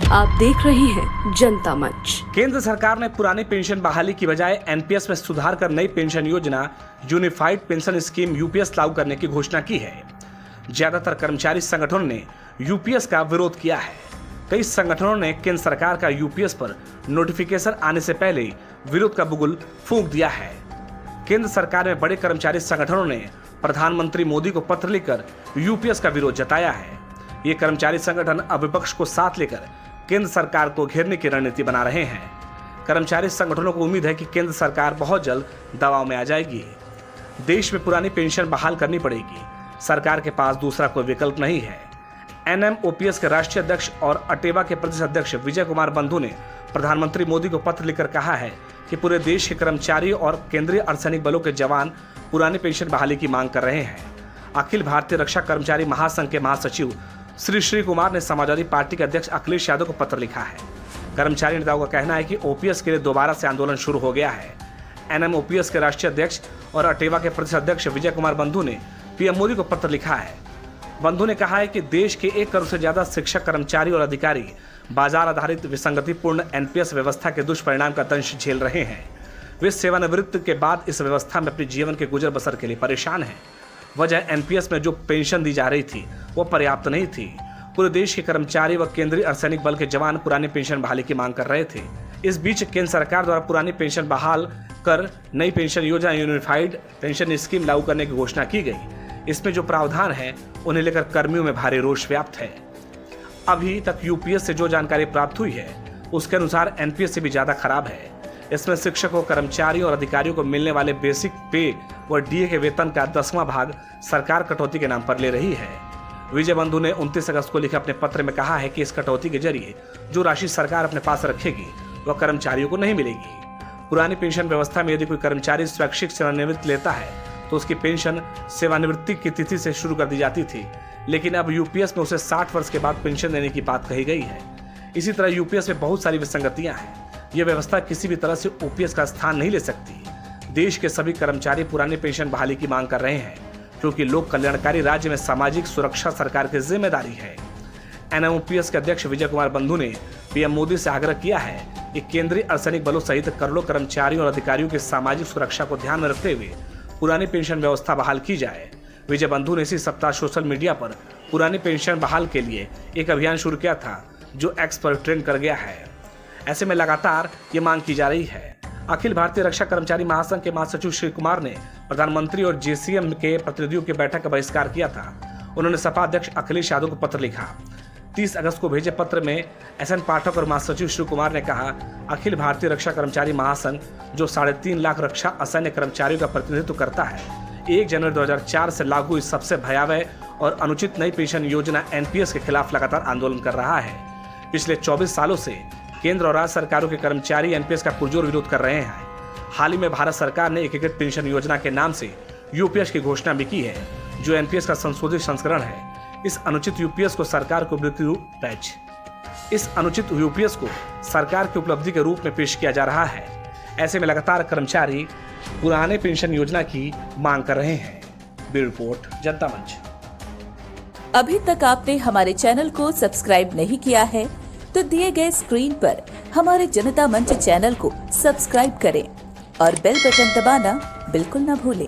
आप देख रहे हैं जनता मंच। केंद्र सरकार ने पुरानी पेंशन बहाली की बजाय एनपीएस में सुधार कर नई पेंशन योजना यूनिफाइड पेंशन स्कीम यूपीएस लागू करने की घोषणा की है। ज्यादातर कर्मचारी संगठनों ने यूपीएस का विरोध किया है। कई संगठनों ने केंद्र सरकार का यूपीएस पर नोटिफिकेशन आने से पहले विरोध का बुगुल फूंक दिया है। केंद्र सरकार में बड़े कर्मचारी संगठनों ने प्रधानमंत्री मोदी को पत्र लिखकर यूपीएस का विरोध जताया है। ये कर्मचारी संगठन अब विपक्ष को साथ लेकर केंद्र सरकार को घेरने की रणनीति बना रहे हैं। कर्मचारी संगठनों को उम्मीद है कि केंद्र सरकार बहुत जल्द दबाव में आ जाएगी। देश में पुरानी पेंशन बहाल करनी पड़ेगी। सरकार के पास दूसरा कोई विकल्प नहीं है। एनएमओपीएस के राष्ट्रीय अध्यक्ष और अटेवा के प्रदेश अध्यक्ष विजय कुमार बंधु ने प्रधानमंत्री मोदी को पत्र लिखकर कहा है कि पूरे देश के कर्मचारी और केंद्रीय अर्धसैनिक बलों के जवान पुरानी पेंशन बहाली की मांग कर रहे हैं। अखिल भारतीय रक्षा कर्मचारी महासंघ के महासचिव श्री कुमार ने समाजवादी पार्टी के अध्यक्ष अखिलेश यादव को पत्र लिखा है। कर्मचारी नेताओं का कहना है कि ओपीएस के लिए दोबारा से आंदोलन शुरू हो गया है। एनएमओपीएस के राष्ट्रीय अध्यक्ष और अटेवा के प्रदेश अध्यक्ष विजय कुमार बंधु ने पीएम मोदी को पत्र लिखा है। बंधु ने कहा है कि देश के 1 करोड़ से ज्यादा शिक्षक, कर्मचारी और अधिकारी बाजार आधारित विसंगतिपूर्ण एनपीएस व्यवस्था के दुष्परिणाम का दंश झेल रहे हैं। वे सेवानिवृत्ति के बाद इस व्यवस्था में अपने जीवन के गुजर बसर के लिए परेशान हैं। वजह एनपीएस में जो पेंशन दी जा रही थी वो पर्याप्त नहीं थी। पूरे देश के कर्मचारी व केंद्रीय अर्धसैनिक बल के जवान पुरानी पेंशन बहाली की मांग कर रहे थे। इस बीच केंद्र सरकार द्वारा पुरानी पेंशन बहाल कर नई पेंशन योजना यूनिफाइड पेंशन स्कीम लागू करने की घोषणा की गई। इसमें जो प्रावधान है उन्हें लेकर कर्मियों में भारी रोष व्याप्त है। अभी तक यूपीएस से जो जानकारी प्राप्त हुई है उसके अनुसार एनपीएस से भी ज्यादा खराब है। इसमें शिक्षकों, कर्मचारियों और अधिकारियों को मिलने वाले बेसिक पे व डीए के वेतन का 10वां भाग सरकार कटौती के नाम पर ले रही है। विजय बंधु ने 29 अगस्त को लिखे अपने पत्र में कहा है कि इस कटौती के जरिए जो राशि सरकार अपने पास रखेगी वह कर्मचारियों को नहीं मिलेगी। पुरानी पेंशन व्यवस्था में यदि कोई कर्मचारी स्वैच्छिक सेवानिवृत्ति लेता है तो उसकी पेंशन सेवानिवृत्ति की तिथि से शुरू कर दी जाती थी, लेकिन अब यूपीएस में उसे 60 वर्ष के बाद पेंशन देने की बात कही गई है। इसी तरह यूपीएस में बहुत सारी विसंगतियां हैं। यह व्यवस्था किसी भी तरह से ओपीएस का स्थान नहीं ले सकती। देश के सभी कर्मचारी पुरानी पेंशन बहाली की मांग कर रहे हैं क्योंकि लोक कल्याणकारी राज्य में सामाजिक सुरक्षा सरकार की जिम्मेदारी है। एनएमओपीएस के अध्यक्ष विजय कुमार बंधु ने पीएम मोदी से आग्रह किया है कि केंद्रीय अर्धसैनिक बलों सहित करोड़ों कर्मचारियों और अधिकारियों की सामाजिक सुरक्षा को ध्यान में रखते हुए पुरानी पेंशन व्यवस्था बहाल की जाए। विजय बंधु ने इसी सप्ताह सोशल मीडिया पर पुरानी पेंशन बहाल के लिए एक अभियान शुरू किया था जो एक्स पर ट्रेंड कर गया है। ऐसे में लगातार ये मांग की जा रही है। अखिल भारतीय रक्षा कर्मचारी महासंघ के महासचिव श्री कुमार ने प्रधानमंत्री और जेसीएम के प्रतिनिधियों की बैठक का बहिष्कार किया था। उन्होंने सपा अध्यक्ष अखिलेश यादव को पत्र लिखा। 30 अगस्त को भेजे पत्र में एसएन पाठक और महासचिव श्री कुमार ने कहा, अखिल भारतीय रक्षा कर्मचारी महासंघ जो 3.5 लाख रक्षा असैन्य कर्मचारियों का प्रतिनिधित्व करता है, 1 जनवरी 2004 से लागू इस सबसे भयावह और अनुचित नई पेंशन योजना एनपीएस के खिलाफ लगातार आंदोलन कर रहा है। पिछले 24 सालों से केंद्र और राज्य सरकारों के कर्मचारी एनपीएस का पुरजोर विरोध कर रहे हैं। हाल ही में भारत सरकार ने एकीकृत पेंशन योजना के नाम से यूपीएस की घोषणा भी की है, जो एनपीएस का संशोधित संस्करण है। इस अनुचित यूपीएस को सरकार की उपलब्धि के रूप में पेश किया जा रहा है। ऐसे में लगातार कर्मचारी पुराने पेंशन योजना की मांग कर रहे हैं। ब्यूरो रिपोर्ट, जनता मंच। अभी तक आपने हमारे चैनल को सब्सक्राइब नहीं किया है तो दिए गए स्क्रीन पर हमारे जनता मंच चैनल को सब्सक्राइब करें और बेल बटन दबाना बिल्कुल न भूलें।